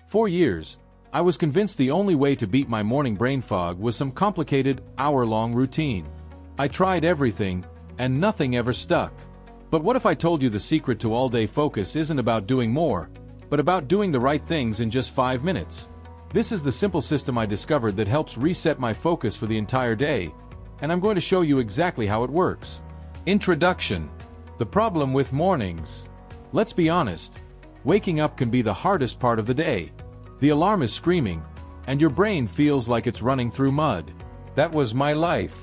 For years, I was convinced the only way to beat my morning brain fog was some complicated, hour-long routine. I tried everything, and nothing ever stuck. But what if I told you the secret to all-day focus isn't about doing more, but about doing the right things in just 5 minutes? This is the simple system I discovered that helps reset my focus for the entire day, and I'm going to show you exactly how it works. Introduction. The problem with mornings. Let's be honest. Waking up can be the hardest part of the day. The alarm is screaming, and your brain feels like it's running through mud. That was my life.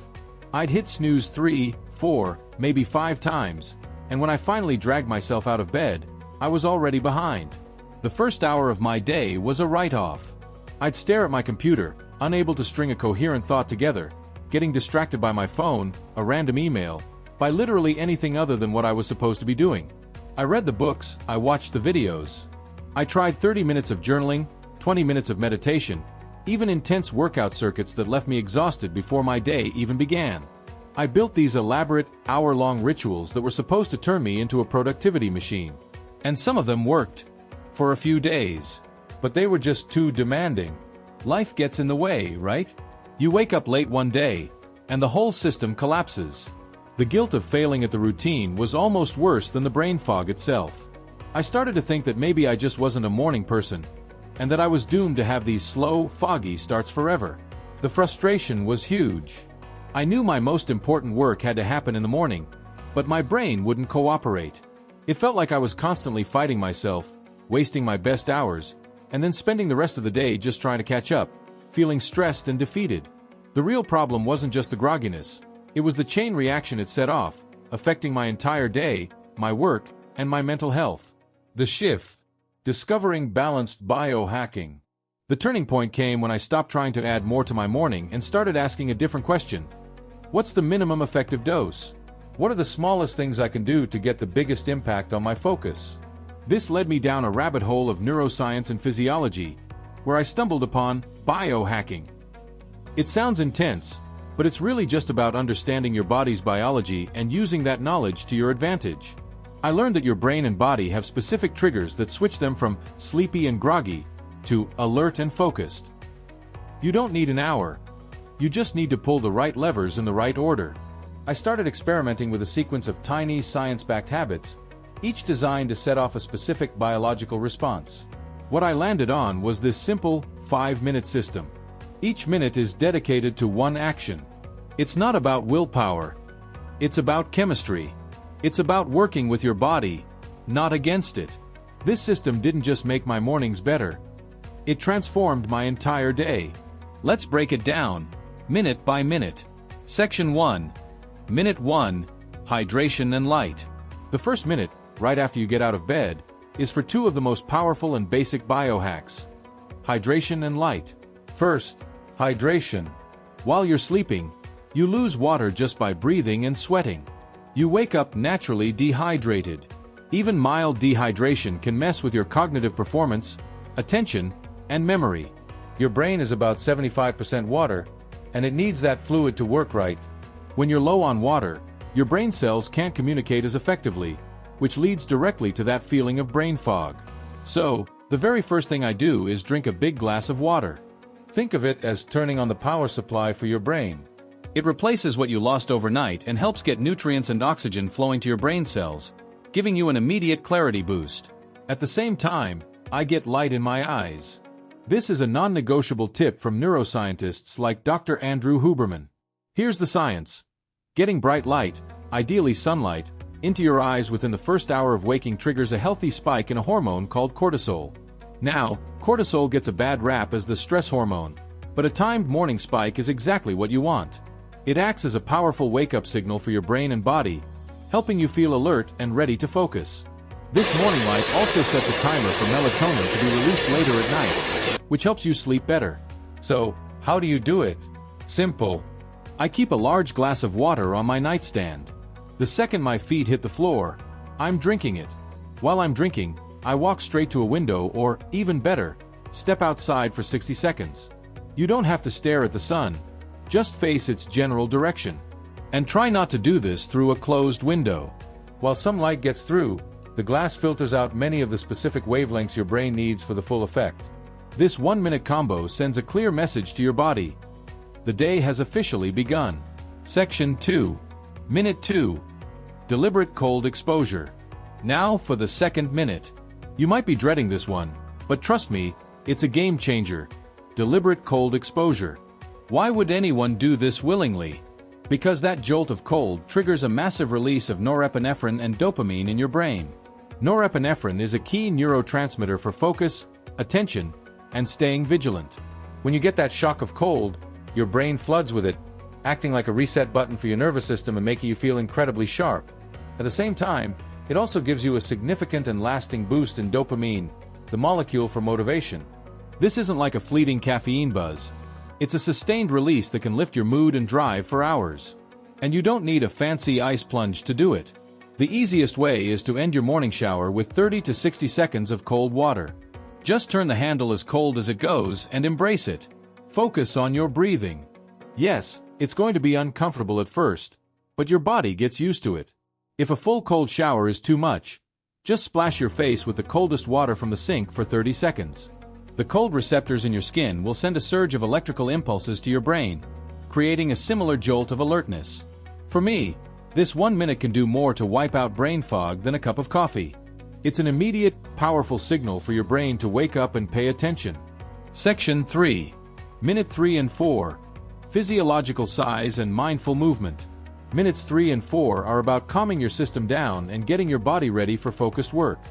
I'd hit snooze 3, 4, maybe 5 times, and when I finally dragged myself out of bed, I was already behind. The first hour of my day was a write-off. I'd stare at my computer, unable to string a coherent thought together, getting distracted by my phone, a random email, by literally anything other than what I was supposed to be doing. I read the books, I watched the videos. I tried 30 minutes of journaling, 20 minutes of meditation, even intense workout circuits that left me exhausted before my day even began. I built these elaborate, hour-long rituals that were supposed to turn me into a productivity machine. And some of them worked. For a few days. But they were just too demanding. Life gets in the way, right? You wake up late one day, and the whole system collapses. The guilt of failing at the routine was almost worse than the brain fog itself. I started to think that maybe I just wasn't a morning person, and that I was doomed to have these slow, foggy starts forever. The frustration was huge. I knew my most important work had to happen in the morning, but my brain wouldn't cooperate. It felt like I was constantly fighting myself, wasting my best hours, and then spending the rest of the day just trying to catch up, feeling stressed and defeated. The real problem wasn't just the grogginess. It was the chain reaction it set off, affecting my entire day, my work, and my mental health. The shift. Discovering balanced biohacking. The turning point came when I stopped trying to add more to my morning and started asking a different question. What's the minimum effective dose? What are the smallest things I can do to get the biggest impact on my focus? This led me down a rabbit hole of neuroscience and physiology, where I stumbled upon biohacking. It sounds intense, but it's really just about understanding your body's biology and using that knowledge to your advantage. I learned that your brain and body have specific triggers that switch them from sleepy and groggy to alert and focused. You don't need an hour. You just need to pull the right levers in the right order. I started experimenting with a sequence of tiny science-backed habits, each designed to set off a specific biological response. What I landed on was this simple, 5-minute system. Each minute is dedicated to one action. It's not about willpower. It's about chemistry. It's about working with your body, not against it. This system didn't just make my mornings better. It transformed my entire day. Let's break it down, minute by minute. Section 1. Minute 1. Hydration and light. The first minute, right after you get out of bed, is for two of the most powerful and basic biohacks: hydration and light. First, hydration. While you're sleeping, you lose water just by breathing and sweating. You wake up naturally dehydrated. Even mild dehydration can mess with your cognitive performance, attention, and memory. Your brain is about 75% water, and it needs that fluid to work right. When you're low on water, your brain cells can't communicate as effectively, which leads directly to that feeling of brain fog. So, the very first thing I do is drink a big glass of water. Think of it as turning on the power supply for your brain. It replaces what you lost overnight and helps get nutrients and oxygen flowing to your brain cells, giving you an immediate clarity boost. At the same time, I get light in my eyes. This is a non-negotiable tip from neuroscientists like Dr. Andrew Huberman. Here's the science. Getting bright light, ideally sunlight, into your eyes within the first hour of waking triggers a healthy spike in a hormone called cortisol. Now, cortisol gets a bad rap as the stress hormone, but a timed morning spike is exactly what you want. It acts as a powerful wake-up signal for your brain and body, helping you feel alert and ready to focus. This morning light also sets a timer for melatonin to be released later at night, which helps you sleep better. So, how do you do it? Simple. I keep a large glass of water on my nightstand. The second my feet hit the floor, I'm drinking it. While I'm drinking, I walk straight to a window or, even better, step outside for 60 seconds. You don't have to stare at the sun. Just face its general direction. And try not to do this through a closed window. While some light gets through, the glass filters out many of the specific wavelengths your brain needs for the full effect. This 1-minute combo sends a clear message to your body. The day has officially begun. Section 2. Minute 2. Deliberate cold exposure. Now for the second minute. You might be dreading this one, but trust me, it's a game changer. Deliberate cold exposure. Why would anyone do this willingly? Because that jolt of cold triggers a massive release of norepinephrine and dopamine in your brain. Norepinephrine is a key neurotransmitter for focus, attention, and staying vigilant. When you get that shock of cold, your brain floods with it, acting like a reset button for your nervous system and making you feel incredibly sharp. At the same time, it also gives you a significant and lasting boost in dopamine, the molecule for motivation. This isn't like a fleeting caffeine buzz. It's a sustained release that can lift your mood and drive for hours. And you don't need a fancy ice plunge to do it. The easiest way is to end your morning shower with 30 to 60 seconds of cold water. Just turn the handle as cold as it goes and embrace it. Focus on your breathing. Yes, it's going to be uncomfortable at first, but your body gets used to it. If a full cold shower is too much, just splash your face with the coldest water from the sink for 30 seconds. The cold receptors in your skin will send a surge of electrical impulses to your brain, creating a similar jolt of alertness. For me, this 1 minute can do more to wipe out brain fog than a cup of coffee. It's an immediate, powerful signal for your brain to wake up and pay attention. Section 3. Minute 3 and 4. Physiological sighs and mindful movement. Minutes 3 and 4 are about calming your system down and getting your body ready for focused work.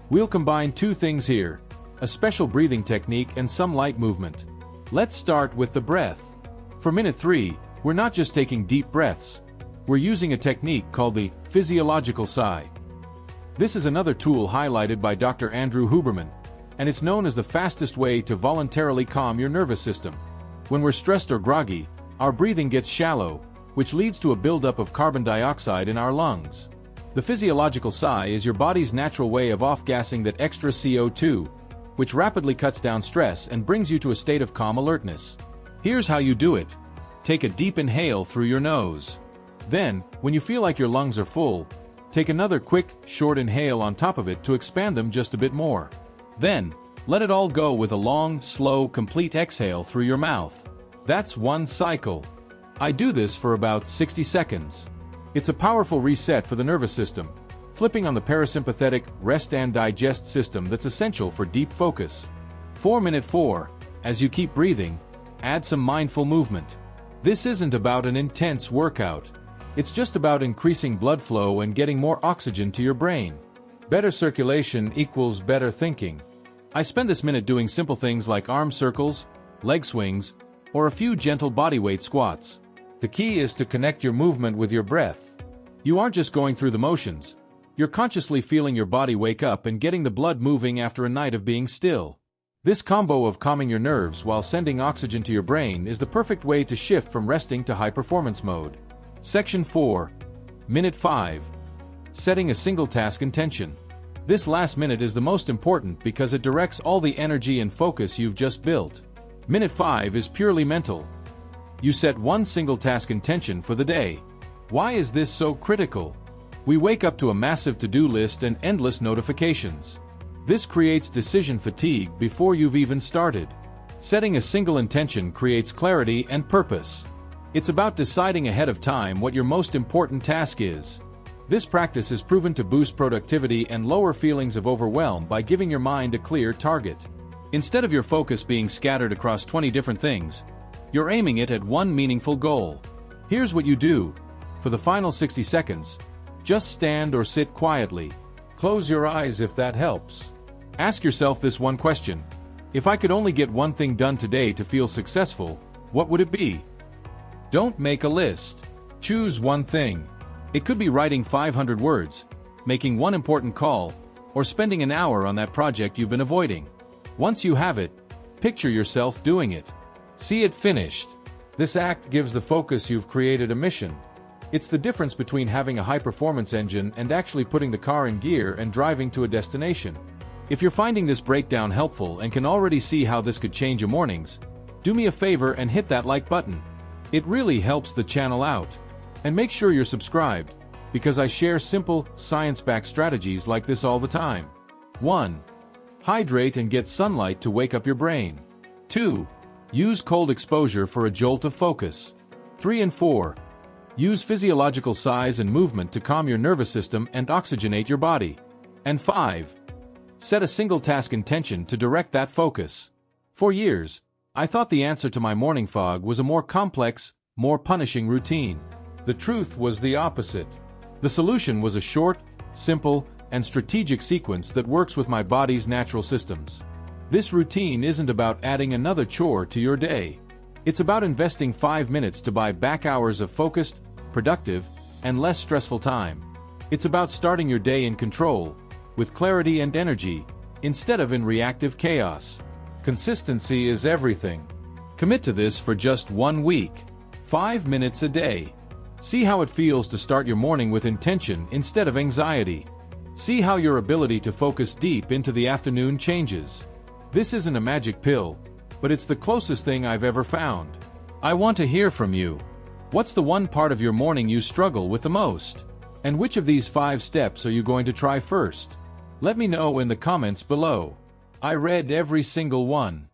We'll combine two things here: a special breathing technique and some light movement. Let's start with the breath. For minute 3, we're not just taking deep breaths. We're using a technique called the physiological sigh. This is another tool highlighted by Dr. Andrew Huberman, and it's known as the fastest way to voluntarily calm your nervous system. When we're stressed or groggy, our breathing gets shallow, which leads to a buildup of carbon dioxide in our lungs. The physiological sigh is your body's natural way of off-gassing that extra CO2, which rapidly cuts down stress and brings you to a state of calm alertness. Here's how you do it. Take a deep inhale through your nose. Then, when you feel like your lungs are full, take another quick, short inhale on top of it to expand them just a bit more. Then, let it all go with a long, slow, complete exhale through your mouth. That's one cycle. I do this for about 60 seconds. It's a powerful reset for the nervous system, flipping on the parasympathetic rest and digest system that's essential for deep focus. For minute 4, as you keep breathing, add some mindful movement. This isn't about an intense workout. It's just about increasing blood flow and getting more oxygen to your brain. Better circulation equals better thinking. I spend this minute doing simple things like arm circles, leg swings, or a few gentle bodyweight squats. The key is to connect your movement with your breath. You aren't just going through the motions. You're consciously feeling your body wake up and getting the blood moving after a night of being still. This combo of calming your nerves while sending oxygen to your brain is the perfect way to shift from resting to high-performance mode. Section 4. Minute 5. Setting a single task intention. This last minute is the most important because it directs all the energy and focus you've just built. Minute 5 is purely mental. You set one single task intention for the day. Why is this so critical? We wake up to a massive to-do list and endless notifications. This creates decision fatigue before you've even started. Setting a single intention creates clarity and purpose. It's about deciding ahead of time what your most important task is. This practice is proven to boost productivity and lower feelings of overwhelm by giving your mind a clear target. Instead of your focus being scattered across 20 different things, you're aiming it at one meaningful goal. Here's what you do. For the final 60 seconds, just stand or sit quietly. Close your eyes if that helps. Ask yourself this one question. If I could only get one thing done today to feel successful, what would it be? Don't make a list. Choose one thing. It could be writing 500 words, making one important call, or spending an hour on that project you've been avoiding. Once you have it, picture yourself doing it. See it finished. This act gives the focus you've created a mission. It's the difference between having a high-performance engine and actually putting the car in gear and driving to a destination. If you're finding this breakdown helpful and can already see how this could change your mornings, do me a favor and hit that like button. It really helps the channel out. And make sure you're subscribed, because I share simple, science-backed strategies like this all the time. 1. Hydrate and get sunlight to wake up your brain. 2. Use cold exposure for a jolt of focus. 3 and 4. Use physiological sighs and movement to calm your nervous system and oxygenate your body. And 5. Set a single task intention to direct that focus. For years, I thought the answer to my morning fog was a more complex, more punishing routine. The truth was the opposite. The solution was a short, simple, and strategic sequence that works with my body's natural systems. This routine isn't about adding another chore to your day. It's about investing 5 minutes to buy back hours of focused, productive, and less stressful time. It's about starting your day in control, with clarity and energy, instead of in reactive chaos. Consistency is everything. Commit to this for just 1 week. 5 minutes a day. See how it feels to start your morning with intention instead of anxiety. See how your ability to focus deep into the afternoon changes. This isn't a magic pill, but it's the closest thing I've ever found. I want to hear from you. What's the one part of your morning you struggle with the most? And which of these 5 steps are you going to try first? Let me know in the comments below. I read every single one.